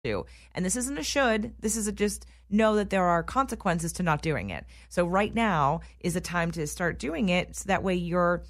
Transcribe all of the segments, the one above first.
do. And this isn't a should. This is a just know that there are consequences to not doing it. So right now is a time to start doing it. So that way you're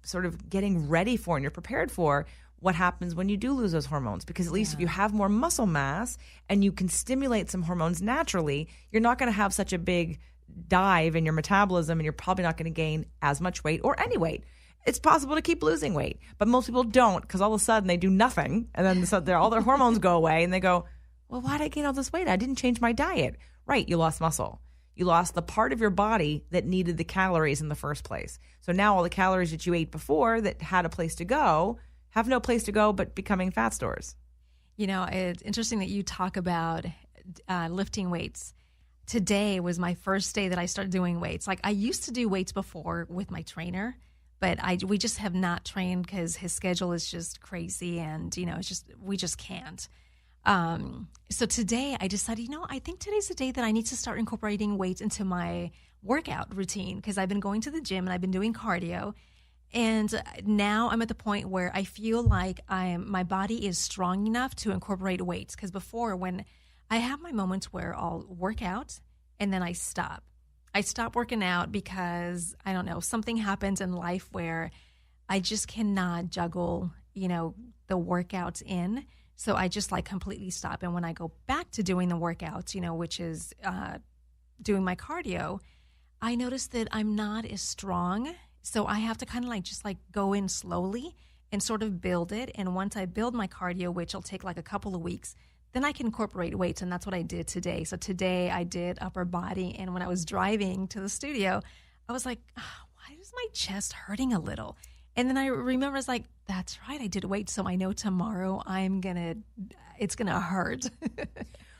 sort of getting ready for and you're prepared for what happens when you do lose those hormones. Because at least if you have more muscle mass and you can stimulate some hormones naturally, you're not going to have such a big dive in your metabolism, and you're probably not going to gain as much weight or any weight. It's possible to keep losing weight, but most people don't, because all of a sudden they do nothing, and then all their hormones go away, and they go, well, why did I gain all this weight? I didn't change my diet. Right, you lost muscle. You lost the part of your body that needed the calories in the first place. So now all the calories that you ate before that had a place to go have no place to go but becoming fat stores. You know, it's interesting that you talk about lifting weights. Today was my first day that I started doing weights. Like, I used to do weights before with my trainer, but we just have not trained because his schedule is just crazy, and we just can't. So today I decided, I think today's the day that I need to start incorporating weights into my workout routine, because I've been going to the gym and I've been doing cardio, and now I'm at the point where I feel like my body is strong enough to incorporate weights. Because before, when I have my moments where I'll work out and then I stop. I stop working out because, I don't know, something happens in life where I just cannot juggle, the workouts in. So I just completely stop. And when I go back to doing the workouts, which is doing my cardio, I notice that I'm not as strong. So I have to kind of just go in slowly and sort of build it. And once I build my cardio, which will take a couple of weeks, then I can incorporate weights, and that's what I did today. So today I did upper body, and when I was driving to the studio, I was like, why is my chest hurting a little? And then I remember, I was like, that's right, I did weights, so I know tomorrow it's gonna hurt.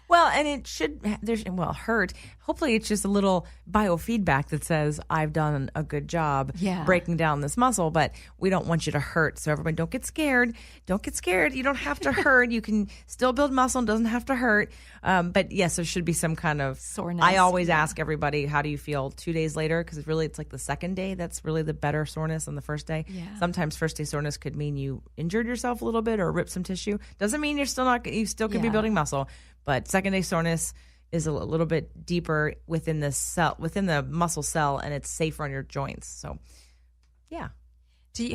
Well, and it should, hurt. Hopefully it's just a little biofeedback that says, I've done a good job breaking down this muscle, but we don't want you to hurt. So everybody, don't get scared. Don't get scared. You don't have to hurt. You can still build muscle and doesn't have to hurt. But yes, there should be some kind of soreness. I always ask everybody, how do you feel 2 days later? Because really it's the second day that's really the better soreness than the first day. Yeah. Sometimes first day soreness could mean you injured yourself a little bit or ripped some tissue. Doesn't mean you still could be building muscle. But second day soreness is a little bit deeper within the cell, within the muscle cell, and it's safer on your joints. So, yeah.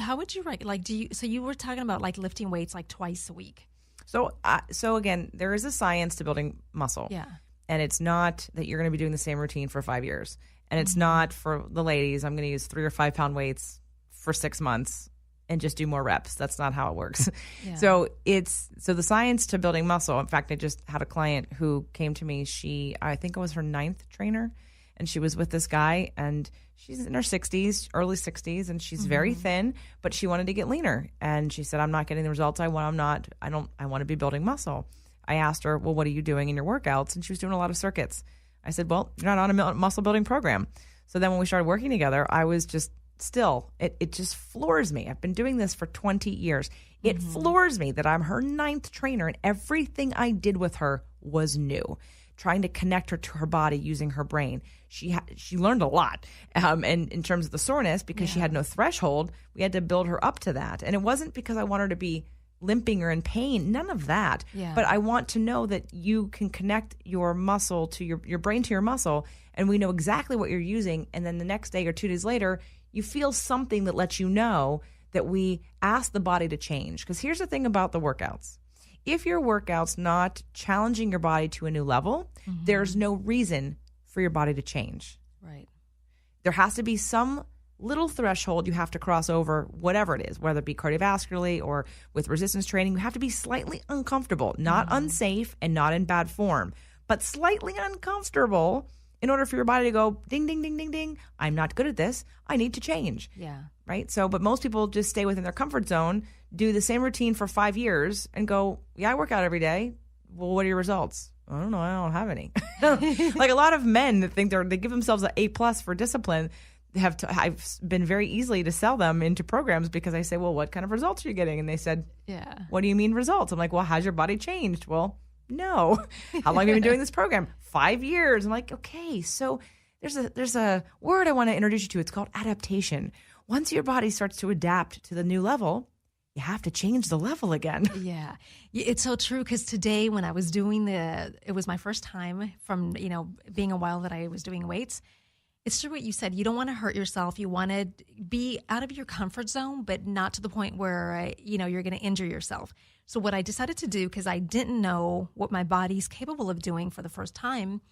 How would you write? So you were talking about lifting weights twice a week. So again, there is a science to building muscle. Yeah. And it's not that you're going to be doing the same routine for 5 years. And it's not for the ladies, I'm going to use 3 or 5 pound weights for 6 months and just do more reps. That's not how it works. Yeah. So the science to building muscle. In fact, I just had a client who came to me. I think it was her 9th trainer, and she was with this guy, and she's in her 60s, early 60s, and she's very thin, but she wanted to get leaner. And she said, I'm not getting the results I want. I want to be building muscle. I asked her, well, what are you doing in your workouts? And she was doing a lot of circuits. I said, well, you're not on a muscle building program. So then when we started working together, I was just it just floors me. I've been doing this for 20 years. It floors me that I'm her 9th trainer, and everything I did with her was new, trying to connect her to her body using her brain. She learned a lot. And in terms of the soreness, because she had no threshold, we had to build her up to that. And it wasn't because I want her to be limping or in pain, none of that. Yeah. But I want to know that you can connect your muscle to your brain to your muscle, and we know exactly what you're using. And then the next day or 2 days later, you feel something that lets you know that we ask the body to change. Because here's the thing about the workouts. If your workout's not challenging your body to a new level, there's no reason for your body to change. Right. There has to be some little threshold you have to cross over, whatever it is, whether it be cardiovascularly or with resistance training. You have to be slightly uncomfortable, not unsafe and not in bad form, but slightly uncomfortable in order for your body to go, ding, ding, ding, ding, ding, I'm not good at this. I need to change. Yeah. Right? So, but most people just stay within their comfort zone, do the same routine for 5 years and go, yeah, I work out every day. Well, what are your results? I don't know. I don't have any. Like a lot of men that think they give themselves an A+ for discipline. I've been very easily to sell them into programs because I say, well, what kind of results are you getting? And they said, what do you mean results? I'm like, well, has your body changed? Well, no. How long have you been doing this program? 5 years. I'm like, okay, so there's a word I want to introduce you to. It's called adaptation. Once your body starts to adapt to the new level, you have to change the level again. Yeah, it's so true. Because today when I was doing it was my first time from, being a while that I was doing weights. It's true what you said. You don't want to hurt yourself. You want to be out of your comfort zone, but not to the point where, you're going to injure yourself. So what I decided to do, because I didn't know what my body's capable of doing for the first time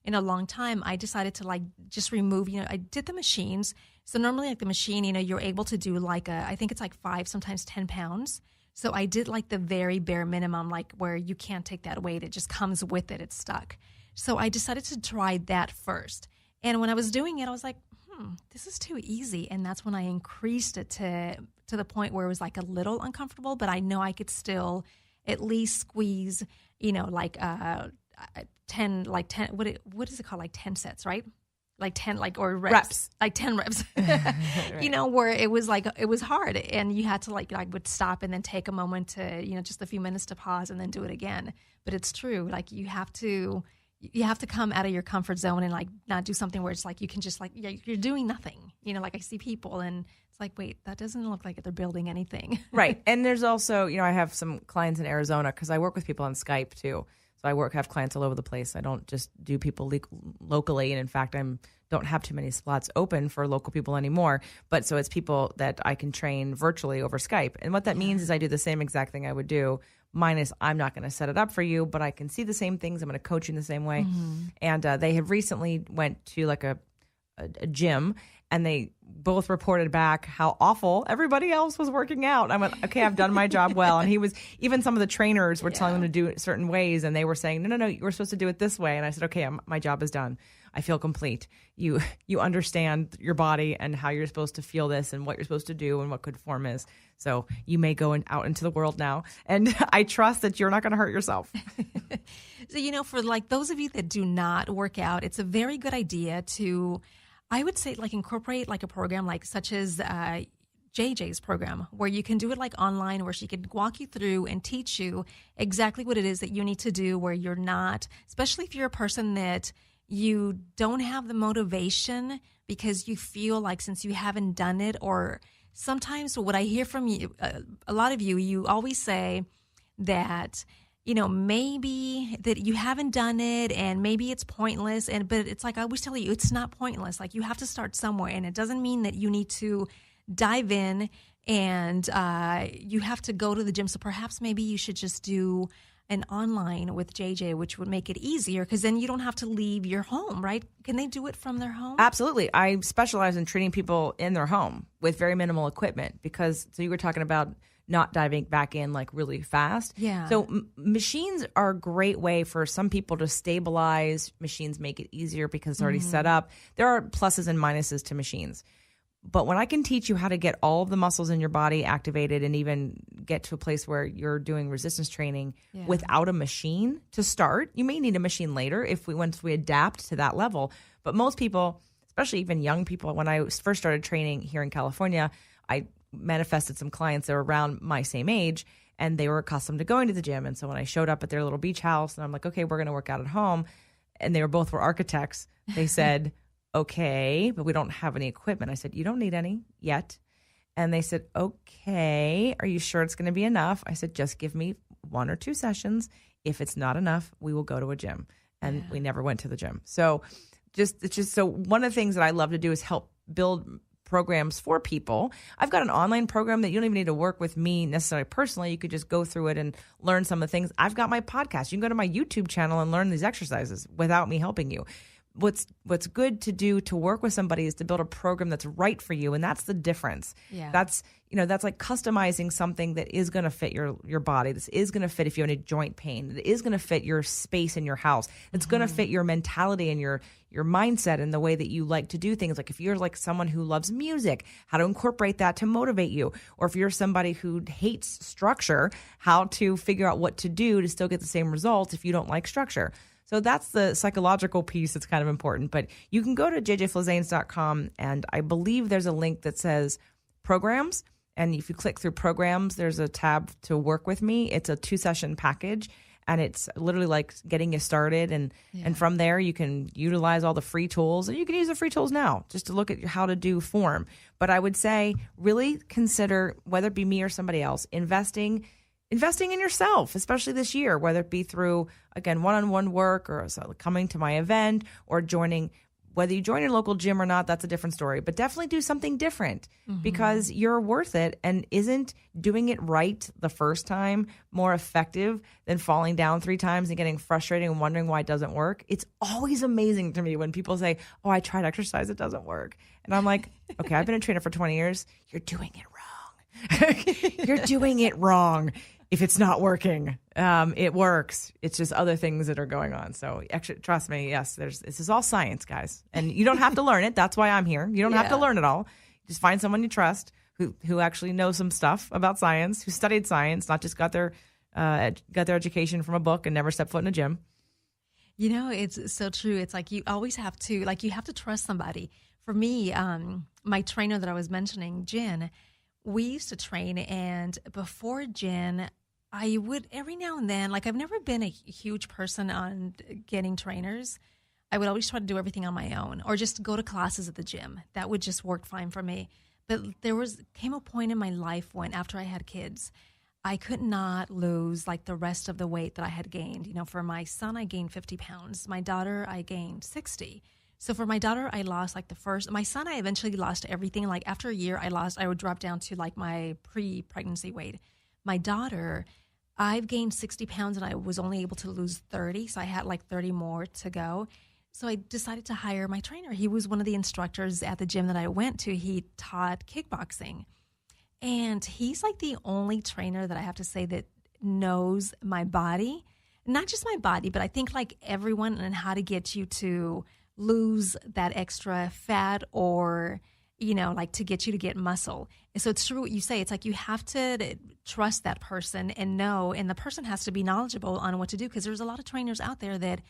in a long time, I decided to just remove, I did the machines. So normally the machine, you're able to do I think it's 5, sometimes 10 pounds. So I did the very bare minimum, where you can't take that weight. It just comes with it. It's stuck. So I decided to try that first. And when I was doing it, I was like, this is too easy. And that's when I increased it to the point where it was a little uncomfortable, but I know I could still at least squeeze, 10, what is it called? 10 sets, right? 10, or reps. 10 reps, right. Where it was it was hard, and you had to I would stop and then take a moment to, just a few minutes to pause and then do it again. But it's true. You have to come out of your comfort zone and not do something where it's you can just you're doing nothing. I see people and it's wait, that doesn't look like they're building anything. Right. And there's also, I have some clients in Arizona because I work with people on Skype too. So I have clients all over the place. I don't just do people locally. And in fact, don't have too many slots open for local people anymore. But so it's people that I can train virtually over Skype. And what that means is I do the same exact thing I would do, minus I'm not going to set it up for you, but I can see the same things. I'm going to coach you in the same way. Mm-hmm. And they have recently went to a gym, and they both reported back how awful everybody else was working out. I went, okay, I've done my job well. And even some of the trainers were telling them to do it certain ways, and they were saying, no, you were supposed to do it this way. And I said, okay, my job is done. I feel complete. You understand your body and how you're supposed to feel this and what you're supposed to do and what good form is. So you may go out into the world now. And I trust that you're not going to hurt yourself. So, for those of you that do not work out, it's a very good idea to, I would say, incorporate a program such as JJ's program, where you can do it online, where she can walk you through and teach you exactly what it is that you need to do, where you're not, especially if you're a person that you don't have the motivation because you feel since you haven't done it, or sometimes what I hear from you, a lot of you always say that, maybe that you haven't done it and maybe it's pointless. But it's I always tell you, it's not pointless. You have to start somewhere, and it doesn't mean that you need to dive in and you have to go to the gym. So perhaps maybe you should just do an online with JJ, which would make it easier, because then you don't have to leave your home, right? Can they do it from their home? Absolutely. I specialize in treating people in their home with very minimal equipment, so you were talking about not diving back in really fast. Yeah. So machines are a great way for some people to stabilize. Machines make it easier because it's already set up. There are pluses and minuses to machines. But when I can teach you how to get all of the muscles in your body activated and even get to a place where you're doing resistance training without a machine to start, you may need a machine later once we adapt to that level. But most people, especially even young people, when I first started training here in California, I manifested some clients that were around my same age, and they were accustomed to going to the gym. And so when I showed up at their little beach house and I'm like, okay, we're going to work out at home, and they both were architects, they said, okay, but we don't have any equipment. I said, you don't need any yet. And they said, okay, are you sure it's going to be enough? I said, just give me 1 or 2 sessions. If it's not enough, we will go to a gym. And we never went to the gym. So so one of the things that I love to do is help build programs for people. I've got an online program that you don't even need to work with me necessarily personally. You could just go through it and learn some of the things. I've got my podcast. You can go to my YouTube channel and learn these exercises without me helping you. What's good to do to work with somebody is to build a program that's right for you, and that's the difference. Yeah. That's customizing something that is going to fit your body. This is going to fit if you have any joint pain. It is going to fit your space in your house. It's going to fit your mentality and your mindset and the way that you like to do things. If you're someone who loves music, how to incorporate that to motivate you. Or if you're somebody who hates structure, how to figure out what to do to still get the same results if you don't like structure. So that's the psychological piece that's kind of important. But you can go to jjflizanes.com, and I believe there's a link that says programs. And if you click through programs, there's a tab to work with me. It's a 2-session package. and it's literally like getting you started. And from there, you can utilize all the free tools, and you can use the free tools now just to look at how to do form. But I would say really consider, whether it be me or somebody else, investing in yourself, especially this year, whether it be through, again, one-on-one work or coming to my event or joining. Whether you join your local gym or not, that's a different story. But definitely do something different because you're worth it. And isn't doing it right the first time more effective than falling down 3 times and getting frustrated and wondering why it doesn't work? It's always amazing to me when people say, oh, I tried exercise, it doesn't work. And I'm like, okay, I've been a trainer for 20 years. You're doing it wrong. You're doing it wrong. If it's not working, it works. It's just other things that are going on. So actually, trust me, yes, this is all science, guys. And you don't have to learn it. That's why I'm here. You don't have to learn it all. Just find someone you trust who actually knows some stuff about science, who studied science, not just got their education from a book and never stepped foot in a gym. You know, it's so true. It's like you always have to, you have to trust somebody. For me, my trainer that I was mentioning, Jen, we used to train, and before Jen, I would every now and then, I've never been a huge person on getting trainers. I would always try to do everything on my own or just go to classes at the gym. That would just work fine for me. But came a point in my life when, after I had kids, I could not lose the rest of the weight that I had gained. You know, for my son, I gained 50 pounds. My daughter, I gained 60. So for my daughter, I lost my son, I eventually lost everything. After a year, I would drop down to my pre-pregnancy weight. My daughter, I've gained 60 pounds and I was only able to lose 30. So I had 30 more to go. So I decided to hire my trainer. He was one of the instructors at the gym that I went to. He taught kickboxing. And he's the only trainer that I have to say that knows my body. Not just my body, but I think everyone and how to get you to lose that extra fat or, to get you to get muscle. And so it's true what you say. It's you have to trust that person and know, and the person has to be knowledgeable on what to do because there's a lot of trainers out there that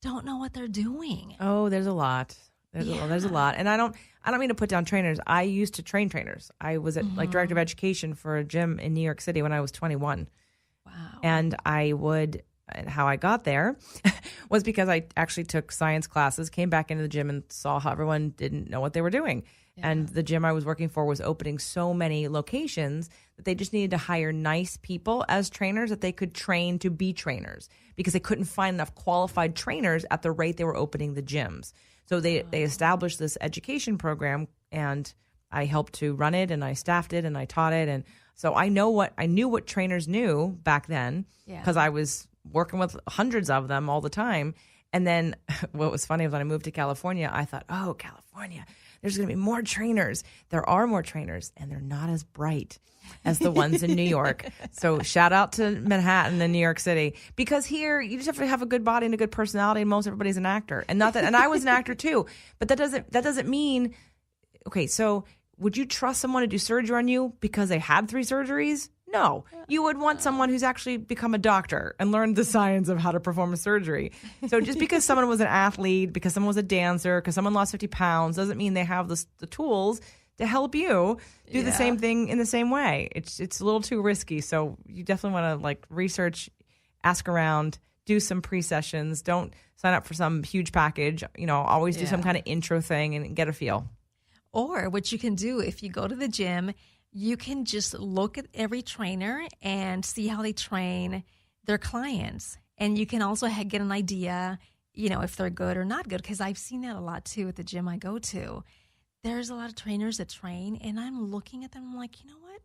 don't know what they're doing. Oh, there's a lot. There's a lot. And I don't mean to put down trainers. I used to train trainers. I was at director of education for a gym in New York City when I was 21. Wow. And how I got there was because I actually took science classes, came back into the gym and saw how everyone didn't know what they were doing. Yeah. And the gym I was working for was opening so many locations that they just needed to hire nice people as trainers that they could train to be trainers because they couldn't find enough qualified trainers at the rate they were opening the gyms. So they established this education program, and I helped to run it, and I staffed it, and I taught it. And so I knew what trainers knew back then because I was working with hundreds of them all the time. And then what was funny was when I moved to California, I thought, oh, California, there's going to be more trainers. There are more trainers, and they're not as bright as the ones in New York. So shout out to Manhattan and New York City, because here you just have to have a good body and a good personality, and most everybody's an actor. And not that, and I was an actor too, but that doesn't mean, okay, so would you trust someone to do surgery on you because they had 3 surgeries? No, you would want someone who's actually become a doctor and learned the science of how to perform a surgery. So just because someone was an athlete, because someone was a dancer, because someone lost 50 pounds, doesn't mean they have the tools to help you do the same thing in the same way. It's a little too risky. So you definitely want to research, ask around, do some pre-sessions. Don't sign up for some huge package. Always do some kind of intro thing and get a feel. Or what you can do if you go to the gym, you can just look at every trainer and see how they train their clients. And you can also get an idea, if they're good or not good, because I've seen that a lot too at the gym I go to. There's a lot of trainers that train, and I'm looking at them, I'm like, you know what?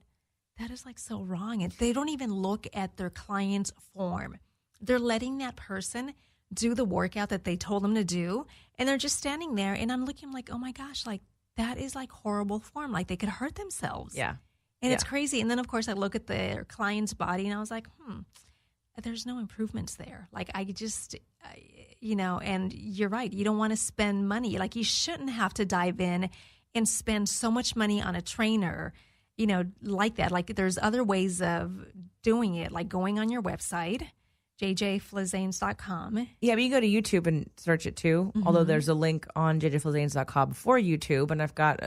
That is so wrong. And they don't even look at their client's form. They're letting that person do the workout that they told them to do, and they're just standing there, and I'm looking like, oh my gosh, that is horrible form. They could hurt themselves. Yeah. And it's crazy. And then, of course, I look at their client's body and I was like, there's no improvements there. I just, and you're right. You don't want to spend money. You shouldn't have to dive in and spend so much money on a trainer, like that. There's other ways of doing it, going on your website, jjflizanes.com. Yeah, but you go to YouTube and search it too, although there's a link on jjflizanes.com for YouTube, and I've got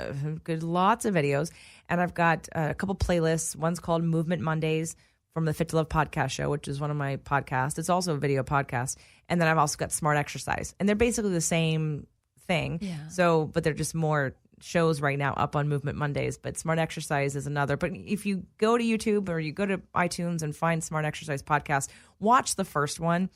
lots of videos, and I've got a couple playlists. One's called Movement Mondays from the Fit to Love podcast show, which is one of my podcasts. It's also a video podcast. And then I've also got Smart Exercise. And they're basically the same thing. Yeah. So, but they're just more shows right now up on Movement Mondays. But Smart Exercise is another. But if you go to YouTube or you go to iTunes and find Smart Exercise podcast, watch the first one.